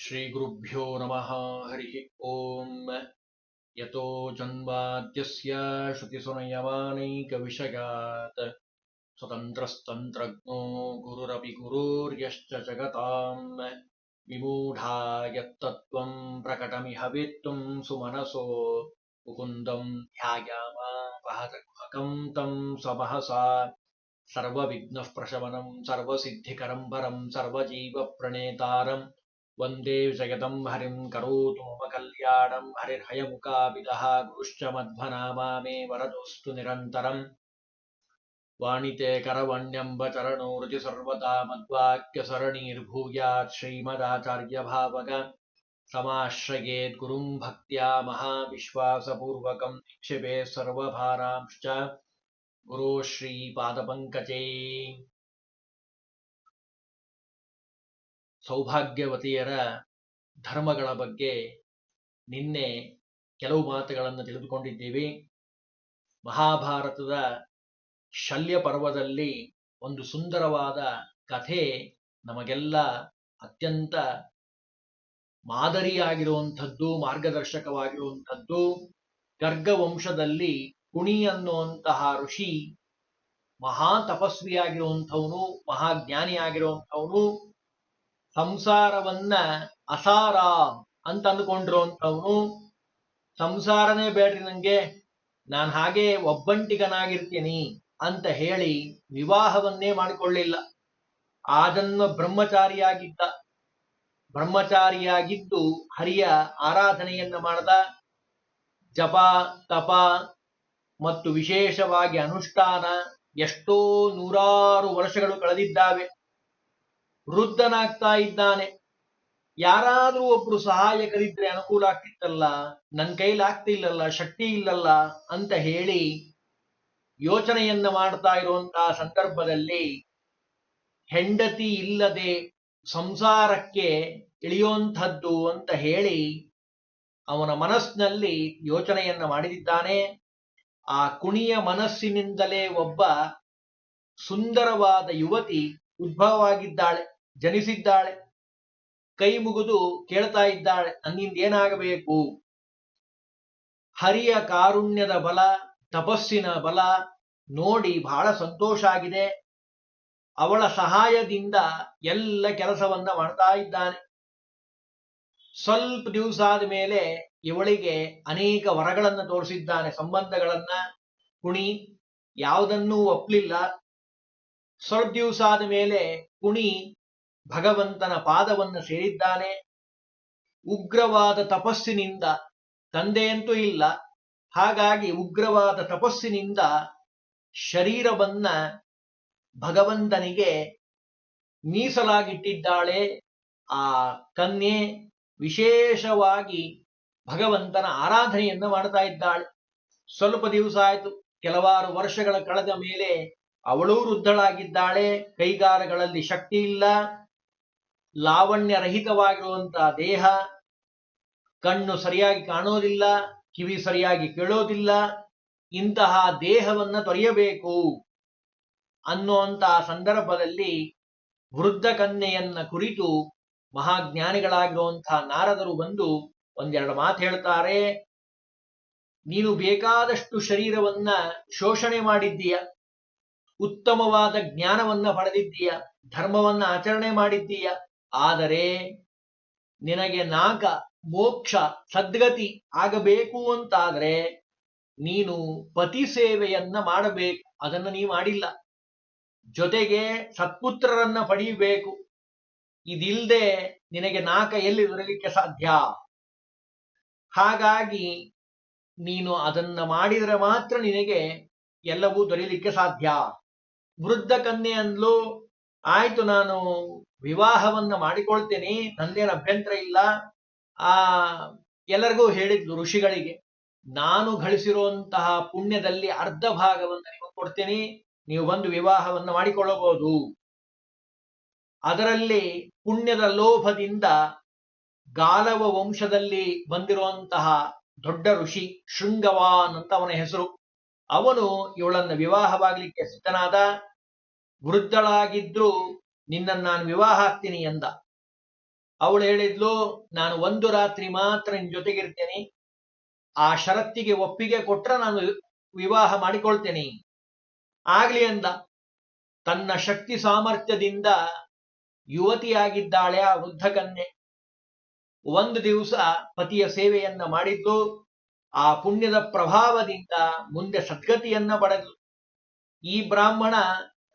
श्रीगुरुभ्यो नमः हरिः ओम्। यतो जन्माद्यस्य श्रुतिसुनयमानैकविषयात् स्वतन्त्रस्तन्त्रज्ञो गुरुरपि गुरुर्यश्च जगताम् विमूढा यत्तत्त्वं प्रकटमिह वेत्तुं सुमनसो मुकुन्दं ध्यायामापहतकुहकं तं स्वमहसा सर्वविघ्नः प्रशमनं सर्वसिद्धिकरं परं सर्वजीवप्रणेतारं वन्दे जगदं हरिं करोतु मम कल्याणं हरिर्हयमुकाबिलः गुरुश्च मध्वनामा मे वरदोऽस्तु निरन्तरम् वाणिते करवण्यम्ब चरणोरति सर्वदा मद्वाक्यसरणीर्भूयात् श्रीमदाचार्यभावग समाश्रयेत् गुरुं भक्त्या महाविश्वासपूर्वकं निक्षिपेत् सर्वभारांश्च गुरो ಶ್ರೀಪಾದಪಂಕಜೇ। ಸೌಭಾಗ್ಯವತಿಯರ ಧರ್ಮಗಳ ಬಗ್ಗೆ ನಿನ್ನೆ ಕೆಲವು ಮಾತುಗಳನ್ನು ತಿಳಿದುಕೊಂಡಿದ್ದೀವಿ. ಮಹಾಭಾರತದ ಶಲ್ಯ ಪರ್ವದಲ್ಲಿ ಒಂದು ಸುಂದರವಾದ ಕಥೆ ನಮಗೆಲ್ಲ ಅತ್ಯಂತ ಮಾದರಿಯಾಗಿರುವಂಥದ್ದು, ಮಾರ್ಗದರ್ಶಕವಾಗಿರುವಂಥದ್ದು. ಗರ್ಗವಂಶದಲ್ಲಿ ಕುಣಿ ಅನ್ನುವಂತಹ ಋಷಿ ಮಹಾ ತಪಸ್ವಿಯಾಗಿರುವಂಥವನು, ಮಹಾಜ್ಞಾನಿಯಾಗಿರುವಂಥವನು, ಸಂಸಾರವನ್ನ ಅಸಾರ ಅಂತ ಅಂದುಕೊಂಡಿರುವಂಥವನು. ಸಂಸಾರನೇ ಬೇಡ್ರಿ ನಂಗೆ, ನಾನು ಹಾಗೆ ಒಬ್ಬಂಟಿಗನಾಗಿರ್ತೀನಿ ಅಂತ ಹೇಳಿ ವಿವಾಹವನ್ನೇ ಮಾಡಿಕೊಳ್ಳಿಲ್ಲ. ಆ ಜನ್ಮ ಬ್ರಹ್ಮಚಾರಿಯಾಗಿದ್ದ. ಬ್ರಹ್ಮಚಾರಿಯಾಗಿದ್ದು ಹರಿಯ ಆರಾಧನೆಯನ್ನ ಮಾಡದ. ಜಪ ತಪ ಮತ್ತು ವಿಶೇಷವಾಗಿ ಅನುಷ್ಠಾನ ಎಷ್ಟೋ ನೂರಾರು ವರ್ಷಗಳು ಕಳೆದಿದ್ದಾವೆ. ವೃದ್ಧನಾಗ್ತಾ ಇದ್ದಾನೆ. ಯಾರಾದರೂ ಒಬ್ರು ಸಹಾಯಕರಿದ್ರೆ ಅನುಕೂಲ ಆಗ್ತಿತ್ತಲ್ಲ, ನನ್ನ ಕೈಲಾಗ್ತಿಲ್ಲಲ್ಲ, ಶಕ್ತಿ ಇಲ್ಲಲ್ಲ ಅಂತ ಹೇಳಿ ಯೋಚನೆಯನ್ನ ಮಾಡ್ತಾ ಇರುವಂತಹ ಸಂದರ್ಭದಲ್ಲಿ ಹೆಂಡತಿ ಇಲ್ಲದೆ ಸಂಸಾರಕ್ಕೆ ಇಳಿಯುವಂಥದ್ದು ಅಂತ ಹೇಳಿ ಅವನ ಮನಸ್ಸಿನಲ್ಲಿ ಯೋಚನೆಯನ್ನ ಮಾಡಿದ್ದಾನೆ. ಆ ಕುಣಿಯ ಮನಸ್ಸಿನಿಂದಲೇ ಒಬ್ಬ ಸುಂದರವಾದ ಯುವತಿ ಉದ್ಭವವಾಗಿದ್ದಾಳೆ, ಜನಿಸಿದ್ದಾಳೆ. ಕೈ ಮುಗಿದು ಕೇಳ್ತಾ ಇದ್ದಾಳೆ, ನನ್ನಿಂದ ಏನಾಗಬೇಕು? ಹರಿಯ ಕಾರುಣ್ಯದ ಬಲ, ತಪಸ್ಸಿನ ಬಲ ನೋಡಿ ಬಹಳ ಸಂತೋಷ ಆಗಿದೆ. ಅವಳ ಸಹಾಯದಿಂದ ಎಲ್ಲ ಕೆಲಸವನ್ನ ಮಾಡ್ತಾ ಇದ್ದಾನೆ. ಸ್ವಲ್ಪ ದಿವಸ ಆದ ಮೇಲೆ ಇವಳಿಗೆ ಅನೇಕ ವರಗಳನ್ನು ತೋರಿಸಿದ್ದಾನೆ, ಸಂಬಂಧಗಳನ್ನ. ಕುಣಿ ಯಾವುದನ್ನೂ ಒಪ್ಪಲಿಲ್ಲ. ಸ್ವಲ್ಪ ದಿವಸ ಆದ ಮೇಲೆ ಕುಣಿ ಭಗವಂತನ ಪಾದವನ್ನು ಸೇರಿದ್ದಾನೆ. ಉಗ್ರವಾದ ತಪಸ್ಸಿನಿಂದ, ತಂದೆಯಂತೂ ಇಲ್ಲ, ಹಾಗಾಗಿ ಉಗ್ರವಾದ ತಪಸ್ಸಿನಿಂದ ಶರೀರವನ್ನ ಭಗವಂತನಿಗೆ ಮೀಸಲಾಗಿಟ್ಟಿದ್ದಾಳೆ. ಆ ಕನ್ಯೆ ವಿಶೇಷವಾಗಿ ಭಗವಂತನ ಆರಾಧನೆಯನ್ನ ಮಾಡ್ತಾ ಇದ್ದಾಳೆ. ಸ್ವಲ್ಪ ದಿವಸ ಆಯಿತು, ಕೆಲವಾರು ವರ್ಷಗಳ ಕಳೆದ ಮೇಲೆ ಅವಳೂ ವೃದ್ಧಳಾಗಿದ್ದಾಳೆ. ಕೈಗಾಲಗಳಲ್ಲಿ ಶಕ್ತಿ ಇಲ್ಲ, ಲಾವಣ್ಯರಹಿತವಾಗಿರುವಂತಹ ದೇಹ, ಕಣ್ಣು ಸರಿಯಾಗಿ ಕಾಣೋದಿಲ್ಲ, ಕಿವಿ ಸರಿಯಾಗಿ ಕೇಳೋದಿಲ್ಲ. ಇಂತಹ ದೇಹವನ್ನ ತೊರೆಯಬೇಕು ಅನ್ನುವಂತಹ ಸಂದರ್ಭದಲ್ಲಿ ವೃದ್ಧ ಕನ್ಯೆಯನ್ನ ಕುರಿತು ಮಹಾಜ್ಞಾನಿಗಳಾಗಿರುವಂತಹ ನಾರದರು ಬಂದು ಒಂದೆರಡು ಮಾತು ಹೇಳ್ತಾರೆ. ನೀನು ಬೇಕಾದಷ್ಟು ಶರೀರವನ್ನ ಶೋಷಣೆ ಮಾಡಿದ್ದೀಯ, ಉತ್ತಮವಾದ ಜ್ಞಾನವನ್ನ ಪಡೆದಿದ್ದೀಯ, ಧರ್ಮವನ್ನ ಆಚರಣೆ ಮಾಡಿದ್ದೀಯ. ಆದರೆ ನಿನಗೆ ನಾಕ ಮೋಕ್ಷ ಸದ್ಗತಿ ಆಗಬೇಕು ಅಂತಾದ್ರೆ ನೀನು ಪತಿ ಸೇವೆಯನ್ನ ಮಾಡಬೇಕು. ಅದನ್ನು ನೀ ಮಾಡಿಲ್ಲ. ಜೊತೆಗೆ ಸತ್ಪುತ್ರರನ್ನ ಪಡೆಯಬೇಕು. ಇದಿಲ್ಲದೆ ನಿನಗೆ ನಾಕ ಎಲ್ಲಿ ದೊರೆಯಲಿಕ್ಕೆ ಸಾಧ್ಯ? ಹಾಗಾಗಿ ನೀನು ಅದನ್ನ ಮಾಡಿದರೆ ಮಾತ್ರ ನಿನಗೆ ಎಲ್ಲವೂ ದೊರೆಯಲಿಕ್ಕೆ ಸಾಧ್ಯ. ವೃದ್ಧ ಕನ್ಯೆ ಅಂದ್ಲು, ಆಯ್ತು ನಾನು ವಿವಾಹವನ್ನ ಮಾಡಿಕೊಳ್ತೇನೆ, ನಂದೇನು ಅಭ್ಯಂತರ ಇಲ್ಲ. ಎಲ್ಲರಿಗೂ ಹೇಳಿದ್ಲು ಋಷಿಗಳಿಗೆ, ನಾನು ಗಳಿಸಿರುವಂತಹ ಪುಣ್ಯದಲ್ಲಿ ಅರ್ಧ ಭಾಗವನ್ನು ನಿಮಗೆ ಕೊಡ್ತೇನೆ, ನೀವು ಬಂದು ವಿವಾಹವನ್ನು ಮಾಡಿಕೊಳ್ಳಬಹುದು. ಅದರಲ್ಲಿ ಪುಣ್ಯದ ಲೋಭದಿಂದ ಗಾಲವ ವಂಶದಲ್ಲಿ ಬಂದಿರುವಂತಹ ದೊಡ್ಡ ಋಷಿ ಶೃಂಗವಾನ್ ಅಂತ ಅವನ ಹೆಸರು. ಅವನು ಇವಳನ್ನ ವಿವಾಹವಾಗಲಿಕ್ಕೆ ಸಿದ್ಧನಾದ. ವೃದ್ಧಳಾಗಿದ್ರು ನಿನ್ನನ್ನು ನಾನು ವಿವಾಹ ಆಗ್ತೀನಿ ಎಂದ. ಅವಳು ಹೇಳಿದ್ಲು, ನಾನು ಒಂದು ರಾತ್ರಿ ಮಾತ್ರ ನಿನ್ ಜೊತೆಗಿರ್ತೇನೆ, ಆ ಷರತ್ತಿಗೆ ಒಪ್ಪಿಗೆ ಕೊಟ್ರೆ ನಾನು ವಿವಾಹ ಮಾಡಿಕೊಳ್ತೇನೆ. ಆಗ್ಲಿ ಅಂದ. ತನ್ನ ಶಕ್ತಿ ಸಾಮರ್ಥ್ಯದಿಂದ ಯುವತಿಯಾಗಿದ್ದಾಳೆ ಆ ವೃದ್ಧ ಕನ್ಯೆ. ಒಂದು ದಿವಸ ಪತಿಯ ಸೇವೆಯನ್ನ ಮಾಡಿದ್ದು, ಆ ಪುಣ್ಯದ ಪ್ರಭಾವದಿಂದ ಮುಂದೆ ಸದ್ಗತಿಯನ್ನ ಪಡೆದು. ಈ ಬ್ರಾಹ್ಮಣ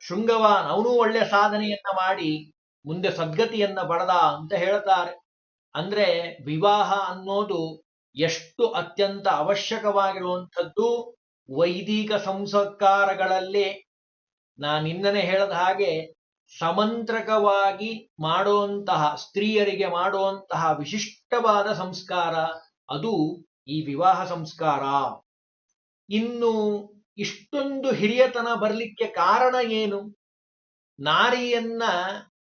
ಶೃಂಗವಾನ್, ಅವನೂ ಒಳ್ಳೆ ಸಾಧನೆಯನ್ನ ಮಾಡಿ ಮುಂದೆ ಸದ್ಗತಿಯನ್ನ ಪಡೆದ ಅಂತ ಹೇಳ್ತಾರೆ. ಅಂದ್ರೆ ವಿವಾಹ ಅನ್ನೋದು ಎಷ್ಟು ಅತ್ಯಂತ ಅವಶ್ಯಕವಾಗಿರುವಂಥದ್ದು. ವೈದಿಕ ಸಂಸ್ಕಾರಗಳಲ್ಲೇ ನಾನಿನ್ನನೆ ಹೇಳದ ಹಾಗೆ ಸಮಂತ್ರಕವಾಗಿ ಮಾಡುವಂತಹ, ಸ್ತ್ರೀಯರಿಗೆ ಮಾಡುವಂತಹ ವಿಶಿಷ್ಟವಾದ ಸಂಸ್ಕಾರ ಅದು ಈ ವಿವಾಹ ಸಂಸ್ಕಾರ. ಇನ್ನು ಇಷ್ಟೊಂದು ಹಿರಿಯತನ ಬರಲಿಕ್ಕೆ ಕಾರಣ ಏನು? ನಾರಿಯನ್ನ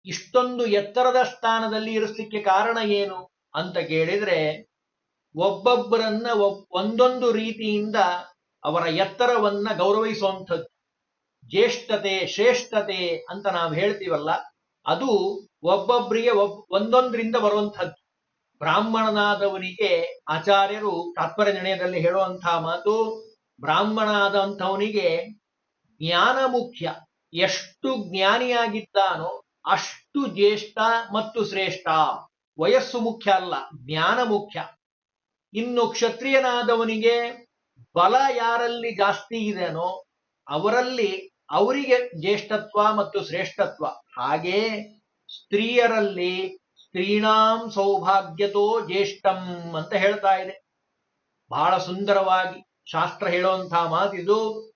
ಇಷ್ಟೊಂದು ಎತ್ತರದ ಸ್ಥಾನದಲ್ಲಿ ಇರಿಸಲಿಕ್ಕೆ ಕಾರಣ ಏನು ಅಂತ ಕೇಳಿದ್ರೆ, ಒಬ್ಬೊಬ್ಬರನ್ನ ಒಂದೊಂದು ರೀತಿಯಿಂದ ಅವರ ಎತ್ತರವನ್ನ ಗೌರವಿಸುವಂಥದ್ದು. ಜ್ಯೇಷ್ಠತೆ, ಶ್ರೇಷ್ಠತೆ ಅಂತ ನಾವು ಹೇಳ್ತೀವಲ್ಲ, ಅದು ಒಬ್ಬೊಬ್ಬರಿಗೆ ಒಂದೊಂದರಿಂದ ಬರುವಂಥದ್ದು. ಬ್ರಾಹ್ಮಣನಾದವನಿಗೆ ಆಚಾರ್ಯರು ತಾತ್ಪರ್ಯ ನಿರ್ಣಯದಲ್ಲಿ ಹೇಳುವಂತಹ ಮಾತು, ಬ್ರಾಹ್ಮಣನಾದಂಥವನಿಗೆ ಜ್ಞಾನ ಮುಖ್ಯ. ಎಷ್ಟು ಜ್ಞಾನಿಯಾಗಿದ್ದಾನೋ ಅಷ್ಟು ಜ್ಯೇಷ್ಠ ಮತ್ತು ಶ್ರೇಷ್ಠ. ವಯಸ್ಸು ಮುಖ್ಯ ಅಲ್ಲ, ಜ್ಞಾನ ಮುಖ್ಯ. ಇನ್ನು ಕ್ಷತ್ರಿಯನಾದವನಿಗೆ ಬಲ ಯಾರಲ್ಲಿ ಜಾಸ್ತಿ ಇದೆನೋ ಅವರಿಗೆ ಜ್ಯೇಷ್ಠತ್ವ ಮತ್ತು ಶ್ರೇಷ್ಠತ್ವ. ಹಾಗೆ ಸ್ತ್ರೀಯರಲ್ಲಿ ಸ್ತ್ರೀಣಾಂ ಸೌಭಾಗ್ಯತೋ ಜ್ಯೇಷ್ಠಂ ಅಂತ ಹೇಳ್ತಾ ಇದೆ. ಬಹಳ ಸುಂದರವಾಗಿ ಶಾಸ್ತ್ರ ಹೇಳುವಂತಹ ಮಾತಿದು.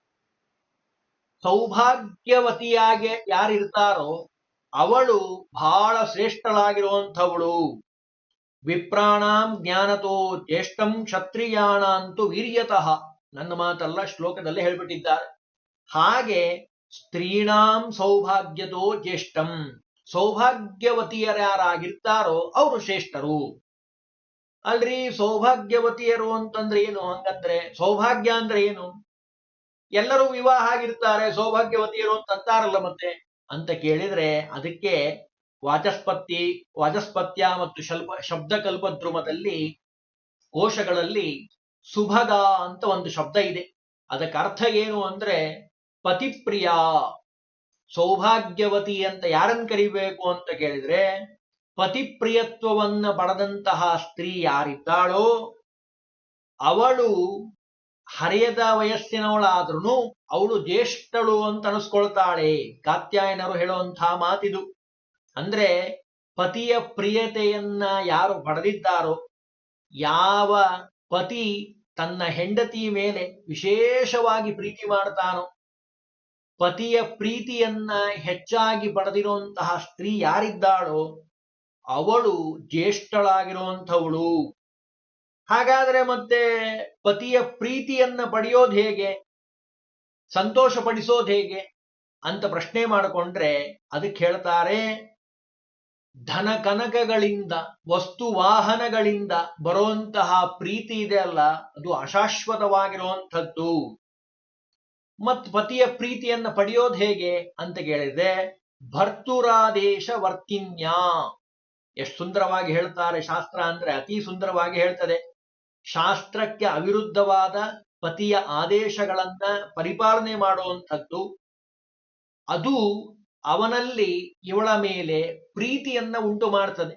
ಸೌಭಾಗ್ಯವತಿಯಾಗಿ ಯಾರಿರ್ತಾರೋ ಅವಳು ಬಹಳ ಶ್ರೇಷ್ಠಳಾಗಿರುವಂಥವಳು. ವಿಪ್ರಾಣಾಂ ಜ್ಞಾನತೋ ಜ್ಯೇಷ್ಠಂ ಕ್ಷತ್ರಿಯಾಣಾಂತು ವೀರ್ಯತಃ. ನನ್ನ ಮಾತಲ್ಲ, ಶ್ಲೋಕದಲ್ಲಿ ಹೇಳ್ಬಿಟ್ಟಿದ್ದಾರೆ. ಹಾಗೆ ಸ್ತ್ರೀಣಾಂ ಸೌಭಾಗ್ಯತೋ ಜ್ಯೇಷ್ಠಂ, ಸೌಭಾಗ್ಯವತಿಯರ್ಯಾರಾಗಿರ್ತಾರೋ ಅವರು ಶ್ರೇಷ್ಠರು. ಅಲ್ರಿ, ಸೌಭಾಗ್ಯವತಿಯರು ಅಂತಂದ್ರೆ ಏನು? ಹಂಗಂದ್ರೆ ಸೌಭಾಗ್ಯ ಅಂದ್ರೆ ಏನು? ಎಲ್ಲರೂ ವಿವಾಹ ಆಗಿರ್ತಾರೆ, ಸೌಭಾಗ್ಯವತಿಯರು ಅಂತ ಅಂತಾರಲ್ಲ ಮತ್ತೆ ಅಂತ ಕೇಳಿದ್ರೆ, ಅದಕ್ಕೆ ವಾಚಸ್ಪತ್ಯ ಮತ್ತು ಶಬ್ದಕಲ್ಪದ್ರುಮದಲ್ಲಿ ಕೋಶಗಳಲ್ಲಿ ಸುಭಗ ಅಂತ ಒಂದು ಶಬ್ದ ಇದೆ. ಅದಕ್ಕೆ ಅರ್ಥ ಏನು ಅಂದ್ರೆ ಪತಿಪ್ರಿಯ. ಸೌಭಾಗ್ಯವತಿ ಅಂತ ಯಾರನ್ನು ಕರಿಬೇಕು ಅಂತ ಕೇಳಿದ್ರೆ, ಪತಿಪ್ರಿಯತ್ವವನ್ನ ಪಡೆದಂತಹ ಸ್ತ್ರೀ ಯಾರಿದ್ದಾಳೋ ಅವಳು ಹರಿಯದ ವಯಸ್ಸಿನವಳಾದ್ರೂ ಅವಳು ಜ್ಯೇಷ್ಠಳು ಅಂತ ಅನಿಸ್ಕೊಳ್ತಾಳೆ. ಕಾತ್ಯಾಯನರು ಹೇಳುವಂತಹ ಮಾತಿದು. ಅಂದ್ರೆ ಪತಿಯ ಪ್ರಿಯತೆಯನ್ನ ಯಾರು ಪಡೆದಿದ್ದಾರೋ, ಯಾವ ಪತಿ ತನ್ನ ಹೆಂಡತಿ ಮೇಲೆ ವಿಶೇಷವಾಗಿ ಪ್ರೀತಿ ಮಾಡ್ತಾನೋ, ಪತಿಯ ಪ್ರೀತಿಯನ್ನ ಹೆಚ್ಚಾಗಿ ಪಡೆದಿರುವಂತಹ ಸ್ತ್ರೀ ಯಾರಿದ್ದಾಳೋ ಅವಳು ಜ್ಯೇಷ್ಠಳಾಗಿರುವಂಥವಳು. ಹಾಗಾದ್ರೆ ಮತ್ತೆ ಪತಿಯ ಪ್ರೀತಿಯನ್ನ ಪಡೆಯೋದು ಹೇಗೆ, ಸಂತೋಷ ಪಡಿಸೋದು ಹೇಗೆ ಅಂತ ಪ್ರಶ್ನೆ ಮಾಡಿಕೊಂಡ್ರೆ ಅದಕ್ಕೆ ಹೇಳ್ತಾರೆ, ಧನ ಕನಕಗಳಿಂದ, ವಸ್ತು ವಾಹನಗಳಿಂದ ಬರುವಂತಹ ಪ್ರೀತಿ ಇದೆ ಅಲ್ಲ, ಅದು ಅಶಾಶ್ವತವಾಗಿರುವಂಥದ್ದು. ಮತ್ ಪತಿಯ ಪ್ರೀತಿಯನ್ನ ಪಡೆಯೋದು ಹೇಗೆ ಅಂತ ಕೇಳಿದ್ರೆ, ಭರ್ತುರಾದೇಶ ವರ್ತಿನ್ಯ. ಎಷ್ಟು ಸುಂದರವಾಗಿ ಹೇಳ್ತಾರೆ ಶಾಸ್ತ್ರ ಅಂದ್ರೆ ಅತಿ ಸುಂದರವಾಗಿ ಹೇಳ್ತದೆ. ಶಾಸ್ತ್ರಕ್ಕೆ ಅವಿರುದ್ಧವಾದ ಪತಿಯ ಆದೇಶಗಳನ್ನ ಪರಿಪಾಲನೆ ಮಾಡುವಂಥದ್ದು, ಅದು ಅವನಲ್ಲಿ ಇವಳ ಮೇಲೆ ಪ್ರೀತಿಯನ್ನ ಉಂಟು ಮಾಡ್ತದೆ,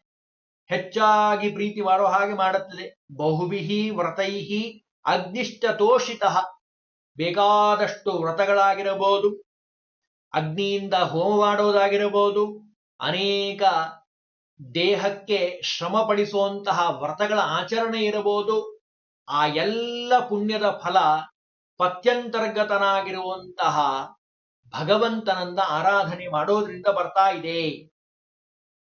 ಹೆಚ್ಚಾಗಿ ಪ್ರೀತಿ ಮಾಡೋ ಹಾಗೆ ಮಾಡುತ್ತದೆ. ಬಹುಬಿಹಿ ವ್ರತೈಹಿ ಅಗ್ನಿಷ್ಟ ತೋಷಿತ. ಬೇಕಾದಷ್ಟು ವ್ರತಗಳಾಗಿರಬಹುದು, ಅಗ್ನಿಯಿಂದ ಹೋಮ ಮಾಡೋದಾಗಿರಬಹುದು, ಅನೇಕ ದೇಹಕ್ಕೆ ಶ್ರಮ ಪಡಿಸುವಂತಹ ವ್ರತಗಳ ಆಚರಣೆ ಇರಬಹುದು. ಆ ಎಲ್ಲ ಪುಣ್ಯದ ಫಲ ಪತ್ಯಂತರ್ಗತನಾಗಿರುವಂತಹ ಭಗವಂತನನ್ನ ಆರಾಧನೆ ಮಾಡೋದ್ರಿಂದ ಬರ್ತಾ ಇದೆ.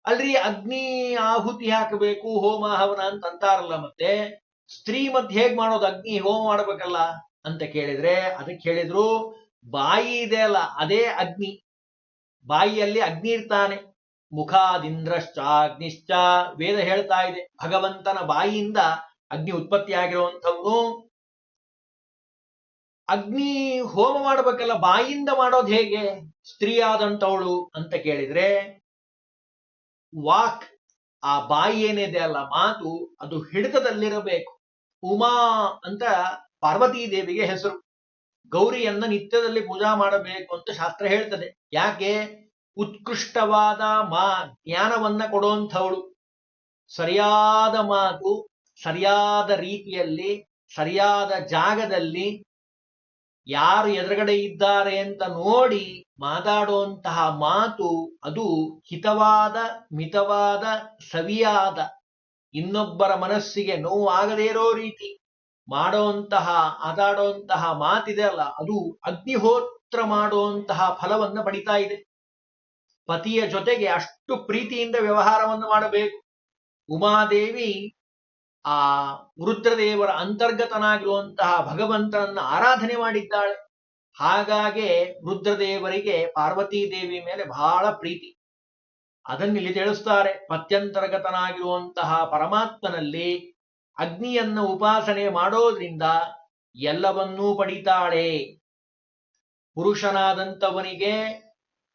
ಅಲ್ರಿ, ಅಗ್ನಿ ಆಹುತಿ ಹಾಕಬೇಕು, ಹೋಮ ಹವನ ಅಂತ ಅಂತಾರಲ್ಲ, ಮತ್ತೆ ಸ್ತ್ರೀ ಮಧ್ಯೆ ಹೇಗ್ ಮಾಡೋದು? ಅಗ್ನಿ ಹೋಮ ಮಾಡ್ಬೇಕಲ್ಲ ಅಂತ ಕೇಳಿದ್ರೆ ಅದಕ್ಕೆ ಹೇಳಿದ್ರು, ಬಾಯಿ ಇದೆ ಅಲ್ಲ ಅದೇ ಅಗ್ನಿ. ಬಾಯಿಯಲ್ಲಿ ಅಗ್ನಿ ಇರ್ತಾನೆ. ಮುಖಾದಿಂದ್ರಶ್ಚ ಅಗ್ನಿಶ್ಚ ವೇದ ಹೇಳ್ತಾ ಇದೆ. ಭಗವಂತನ ಬಾಯಿಯಿಂದ ಅಗ್ನಿ ಉತ್ಪತ್ತಿಯಾಗಿರುವಂಥವನು. ಅಗ್ನಿ ಹೋಮ ಮಾಡ್ಬೇಕಲ್ಲ, ಬಾಯಿಯಿಂದ ಮಾಡೋದು ಹೇಗೆ ಸ್ತ್ರೀಯಾದಂಥವಳು ಅಂತ ಕೇಳಿದ್ರೆ, ವಾಕ್ ಆ ಬಾಯಿ ಏನಿದೆ ಅಲ್ಲ ಮಾತು, ಅದು ಹಿಡಿತದಲ್ಲಿರಬೇಕು. ಉಮಾ ಅಂತ ಪಾರ್ವತೀ ದೇವಿಗೆ ಹೆಸರು. ಗೌರಿಯನ್ನ ನಿತ್ಯದಲ್ಲಿ ಪೂಜಾ ಮಾಡಬೇಕು ಅಂತ ಶಾಸ್ತ್ರ ಹೇಳ್ತದೆ. ಯಾಕೆ? ಉತ್ಕೃಷ್ಟವಾದ ಜ್ಞಾನವನ್ನ ಕೊಡುವಂಥವಳು. ಸರಿಯಾದ ಮಾತು, ಸರಿಯಾದ ರೀತಿಯಲ್ಲಿ, ಸರಿಯಾದ ಜಾಗದಲ್ಲಿ, ಯಾರು ಎದುರುಗಡೆ ಇದ್ದಾರೆ ಅಂತ ನೋಡಿ ಮಾತಾಡುವಂತಹ ಮಾತು, ಅದು ಹಿತವಾದ, ಮಿತವಾದ, ಸವಿಯಾದ, ಇನ್ನೊಬ್ಬರ ಮನಸ್ಸಿಗೆ ನೋವಾಗದೇ ಇರೋ ರೀತಿ ಮಾಡುವಂತಹ ಮಾತಾಡುವಂತಹ ಮಾತಿದೆ ಅಲ್ಲ, ಅದು ಅಗ್ನಿಹೋತ್ರ ಮಾಡುವಂತಹ ಫಲವನ್ನ ಪಡಿತಾ ಇದೆ. ಪತಿಯ ಜೊತೆಗೆ ಅಷ್ಟು ಪ್ರೀತಿಯಿಂದ ವ್ಯವಹಾರವನ್ನು ಮಾಡಬೇಕು. ಉಮಾದೇವಿ ಆ ರುದ್ರದೇವರ ಅಂತರ್ಗತನಾಗಿರುವಂತಹ ಭಗವಂತನನ್ನ ಆರಾಧನೆ ಮಾಡಿದ್ದಾಳೆ. ಹಾಗಾಗಿ ರುದ್ರದೇವರಿಗೆ ಪಾರ್ವತೀ ದೇವಿ ಮೇಲೆ ಬಹಳ ಪ್ರೀತಿ. ಅದನ್ನಿಲ್ಲಿ ತಿಳಿಸ್ತಾರೆ. ಪತ್ಯಂತರ್ಗತನಾಗಿರುವಂತಹ ಪರಮಾತ್ಮನಲ್ಲಿ ಅಗ್ನಿಯನ್ನ ಉಪಾಸನೆ ಮಾಡೋದ್ರಿಂದ ಎಲ್ಲವನ್ನೂ ಪಡಿತಾಳೆ. ಪುರುಷನಾದಂಥವನಿಗೆ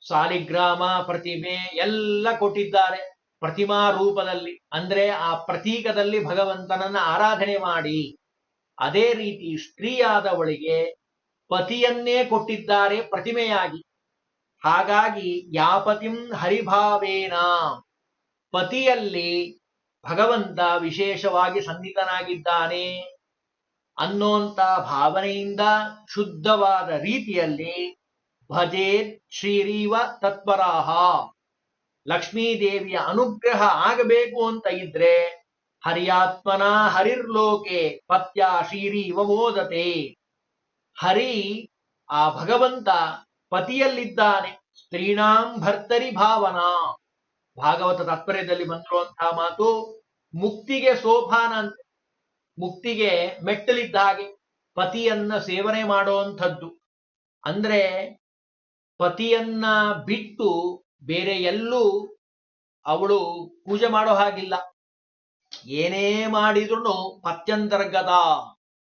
ಸಾಲಿಗ್ರಾಮ, ಪ್ರತಿಮೆ ಎಲ್ಲ ಕೊಟ್ಟಿದ್ದಾರೆ ಪ್ರತಿಮಾ ರೂಪದಲ್ಲಿ. ಅಂದ್ರೆ ಆ ಪ್ರತೀಕದಲ್ಲಿ ಭಗವಂತನನ್ನ ಆರಾಧನೆ ಮಾಡಿ. ಅದೇ ರೀತಿ ಸ್ತ್ರೀಯಾದವಳಿಗೆ ಪತಿಯನ್ನೇ ಕೊಟ್ಟಿದ್ದಾರೆ ಪ್ರತಿಮೆಯಾಗಿ. ಹಾಗಾಗಿ ಯಾಪತಿಂ ಹರಿಭಾವೇನ, ಪತಿಯಲ್ಲಿ ಭಗವಂತ ವಿಶೇಷವಾಗಿ ಸನ್ನಿಧನಾಗಿದ್ದಾನೆ ಅನ್ನೋಂಥ ಭಾವನೆಯಿಂದ ಶುದ್ಧವಾದ ರೀತಿಯಲ್ಲಿ ಭಜೇತ್ ಶ್ರೀರೀವ ತತ್ಪರಾಹ, ಲಕ್ಷ್ಮೀದೇವಿಯ ಅನುಗ್ರಹ ಆಗಬೇಕು ಅಂತ ಇದ್ರೆ ಹರಿಯಾತ್ಮನ ಹರಿರ್ಲೋಕೆ ಪತ್ಯ ಶ್ರೀರೀವ ಮೋದತೆ. ಹರಿ ಆ ಭಗವಂತ ಪತಿಯಲ್ಲಿದ್ದಾನೆ. ಸ್ತ್ರೀಣಾಂ ಭರ್ತರಿ ಭಾವನಾ, ಭಾಗವತ ತಾತ್ಪರ್ಯದಲ್ಲಿ ಬಂದಿರುವಂತಹ ಮಾತು. ಮುಕ್ತಿಗೆ ಸೋಪಾನ ಅಂತ, ಮುಕ್ತಿಗೆ ಮೆಟ್ಟಲಿದ್ದ ಹಾಗೆ ಪತಿಯನ್ನ ಸೇವನೆ ಮಾಡುವಂಥದ್ದು. ಅಂದ್ರೆ ಪತಿಯನ್ನ ಬಿಟ್ಟು ಬೇರೆ ಎಲ್ಲೂ ಅವಳು ಪೂಜೆ ಮಾಡೋ ಹಾಗಿಲ್ಲ. ಏನೇ ಮಾಡಿದ್ರು ಪತ್ಯಂತರ್ಗತ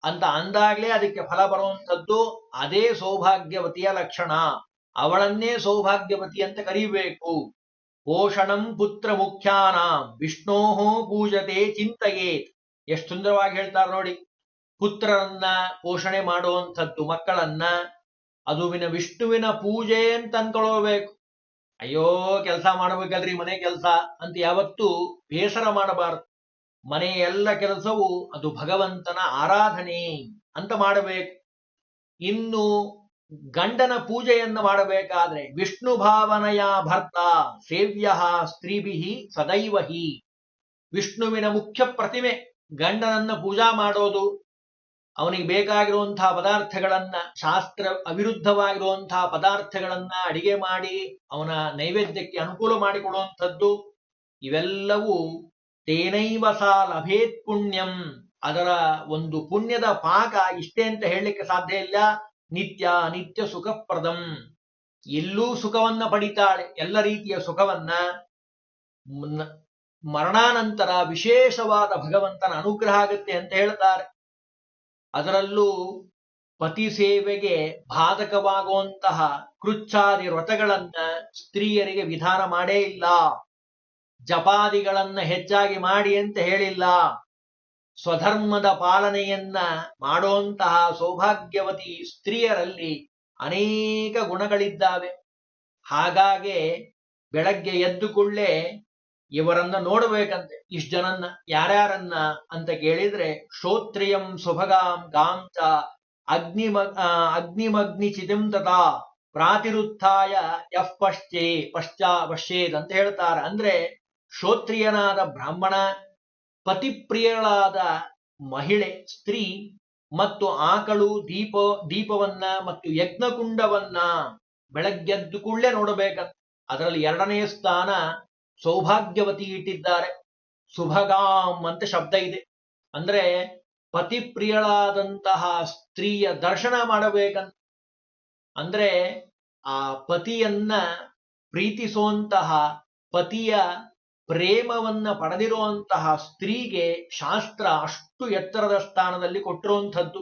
ಅಂತ ಅಂದಾಗ್ಲೇ ಅದಕ್ಕೆ ಫಲ ಬರುವಂಥದ್ದು. ಅದೇ ಸೌಭಾಗ್ಯವತಿಯ ಲಕ್ಷಣ. ಅವಳನ್ನೇ ಸೌಭಾಗ್ಯವತಿ ಅಂತ ಕರೀಬೇಕು. ಪೋಷಣಂ ಪುತ್ರ ಮುಖ್ಯಾನ ವಿಷ್ಣೋ ಪೂಜತೆ ಚಿಂತೆಯೇತ್. ಎಷ್ಟು ಸುಂದರವಾಗಿ ಹೇಳ್ತಾರೆ ನೋಡಿ. ಪುತ್ರರನ್ನ ಪೋಷಣೆ ಮಾಡುವಂಥದ್ದು, ಮಕ್ಕಳನ್ನ, ಅದುವಿನ ವಿಷ್ಣುವಿನ ಪೂಜೆ ಅಂತ ಅನ್ಕೊಳ್ಬೇಕು. ಅಯ್ಯೋ ಕೆಲಸ ಮಾಡಬೇಕಲ್ರಿ ಮನೆ ಕೆಲಸ ಅಂತ ಯಾವತ್ತೂ ಬೇಸರ ಮಾಡಬಾರದು. ಮನೆ ಎಲ್ಲ ಕೆಲಸವು ಅದು ಭಗವಂತನ ಆರಾಧನೆ ಅಂತ ಮಾಡಬೇಕು. ಇನ್ನು ಗಂಡನ ಪೂಜೆಯನ್ನು ಮಾಡಬೇಕಾದ್ರೆ ವಿಷ್ಣು ಭಾವನೆಯ ಭರ್ತ ಸೇವ್ಯ ಸ್ತ್ರೀಭಿ ಸದೈವಹಿ. ವಿಷ್ಣುವಿನ ಮುಖ್ಯ ಪ್ರತಿಮೆ ಗಂಡನನ್ನ ಪೂಜಾ ಮಾಡೋದು, ಅವನಿಗೆ ಬೇಕಾಗಿರುವಂತಹ ಪದಾರ್ಥಗಳನ್ನ, ಶಾಸ್ತ್ರ ಅವಿರುದ್ಧವಾಗಿರುವಂತಹ ಪದಾರ್ಥಗಳನ್ನ ಅಡಿಗೆ ಮಾಡಿ ಅವನ ನೈವೇದ್ಯಕ್ಕೆ ಅನುಕೂಲ ಮಾಡಿಕೊಡುವಂಥದ್ದು. ಇವೆಲ್ಲವೂ ತೇನೈವ ಸಾ ಲಭೇತ್ ಪುಣ್ಯಂ, ಅದರ ಒಂದು ಪುಣ್ಯದ ಪಾಕ ಇಷ್ಟೇ ಅಂತ ಹೇಳಲಿಕ್ಕೆ ಸಾಧ್ಯ ಇಲ್ಲ. ನಿತ್ಯ ನಿತ್ಯ ಸುಖಪ್ರದಂ, ಎಲ್ಲೂ ಸುಖವನ್ನ ಪಡಿತಾಳೆ, ಎಲ್ಲ ರೀತಿಯ ಸುಖವನ್ನ. ಮರಣಾನಂತರ ವಿಶೇಷವಾದ ಭಗವಂತನ ಅನುಗ್ರಹ ಆಗುತ್ತೆ ಅಂತ ಹೇಳ್ತಾರೆ. ಅದರಲ್ಲೂ ಪತಿ ಸೇವೆಗೆ ಬಾಧಕವಾಗುವಂತಹ ಕೃಚ್ಛಾದಿ ವ್ರತಗಳನ್ನ ಸ್ತ್ರೀಯರಿಗೆ ವಿಧಾನ ಮಾಡೇ ಇಲ್ಲ. ಜಪಾದಿಗಳನ್ನ ಹೆಚ್ಚಾಗಿ ಮಾಡಿ ಅಂತ ಹೇಳಿಲ್ಲ. ಸ್ವಧರ್ಮದ ಪಾಲನೆಯನ್ನ ಮಾಡುವಂತಹ ಸೌಭಾಗ್ಯವತಿ ಸ್ತ್ರೀಯರಲ್ಲಿ ಅನೇಕ ಗುಣಗಳಿದ್ದಾವೆ. ಹಾಗಾಗಿ ಬೆಳಗ್ಗೆ ಎದ್ದು ಕೂಡಲೇ ಇವರನ್ನ ನೋಡಬೇಕಂತೆ. ಇಷ್ಟು ಜನನ್ನ ಯಾರ್ಯಾರನ್ನ ಅಂತ ಕೇಳಿದ್ರೆ, ಶ್ರೋತ್ರಿಯಂ ಸುಭಗಾಂ ಗಾಂಚ ಅಗ್ನಿಮಗ್ನಿ ಚಿತಿಂ ತಥಾ ಪ್ರಾತಿರುತ್ಥಾಯ ಯಃ ಪಶ್ಚೇದ್ ಅಂತ ಹೇಳ್ತಾರೆ. ಅಂದ್ರೆ ಶ್ರೋತ್ರಿಯನಾದ ಬ್ರಾಹ್ಮಣ, ಪತಿಪ್ರಿಯಳಾದ ಮಹಿಳೆ ಸ್ತ್ರೀ, ಮತ್ತು ಆಕಳು ದೀಪವನ್ನ ಮತ್ತು ಯಜ್ಞಕುಂಡವನ್ನ ಬೆಳಗ್ಗೆದ್ದು ಕೂಡಲೇ ನೋಡಬೇಕಂತ. ಅದರಲ್ಲಿ ಎರಡನೆಯ ಸ್ಥಾನ ಸೌಭಾಗ್ಯವತಿ ಇಟ್ಟಿದ್ದಾರೆ. ಸುಭಗಾಂ ಅಂತ ಶಬ್ದ ಇದೆ. ಅಂದ್ರೆ ಪತಿಪ್ರಿಯಳಾದಂತಹ ಸ್ತ್ರೀಯ ದರ್ಶನ ಮಾಡಬೇಕಂತ. ಅಂದ್ರೆ ಆ ಪತಿಯನ್ನ ಪ್ರೀತಿಸುವಂತಹ, ಪತಿಯ ಪ್ರೇಮವನ್ನ ಪಡೆದಿರುವಂತಹ ಸ್ತ್ರೀಗೆ ಶಾಸ್ತ್ರ ಅಷ್ಟು ಎತ್ತರದ ಸ್ಥಾನದಲ್ಲಿ ಕೊಟ್ಟಿರುವಂಥದ್ದು.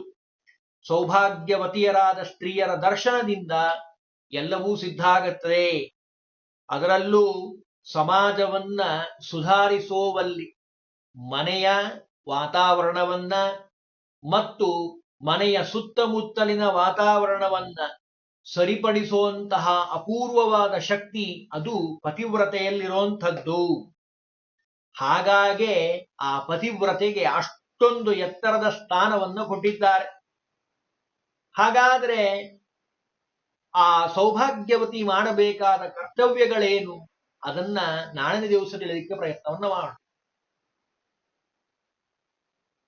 ಸೌಭಾಗ್ಯವತಿಯರಾದ ಸ್ತ್ರೀಯರ ದರ್ಶನದಿಂದ ಎಲ್ಲವೂ ಸಿದ್ಧ ಆಗತ್ತದೆ. ಅದರಲ್ಲೂ ಸಮಾಜವನ್ನ ಸುಧಾರಿಸುವಲ್ಲಿ ಮನೆಯ ವಾತಾವರಣವನ್ನ ಮತ್ತು ಮನೆಯ ಸುತ್ತಮುತ್ತಲಿನ ವಾತಾವರಣವನ್ನ ಸರಿಪಡಿಸುವಂತಹ ಅಪೂರ್ವವಾದ ಶಕ್ತಿ ಅದು ಪತಿವ್ರತೆಯಲ್ಲಿರುವಂಥದ್ದು. ಹಾಗಾಗೆ ಆ ಪತಿವ್ರತೆಗೆ ಅಷ್ಟೊಂದು ಎತ್ತರದ ಸ್ಥಾನವನ್ನು ಕೊಟ್ಟಿದ್ದಾರೆ. ಹಾಗಾದ್ರೆ ಆ ಸೌಭಾಗ್ಯವತಿ ಮಾಡಬೇಕಾದ ಕರ್ತವ್ಯಗಳೇನು, ಅದನ್ನ ನಾಳಿನ ದಿವಸ ತಿಳಿಯಲಿಕ್ಕೆ ಪ್ರಯತ್ನವನ್ನು ಮಾಡೋಣ.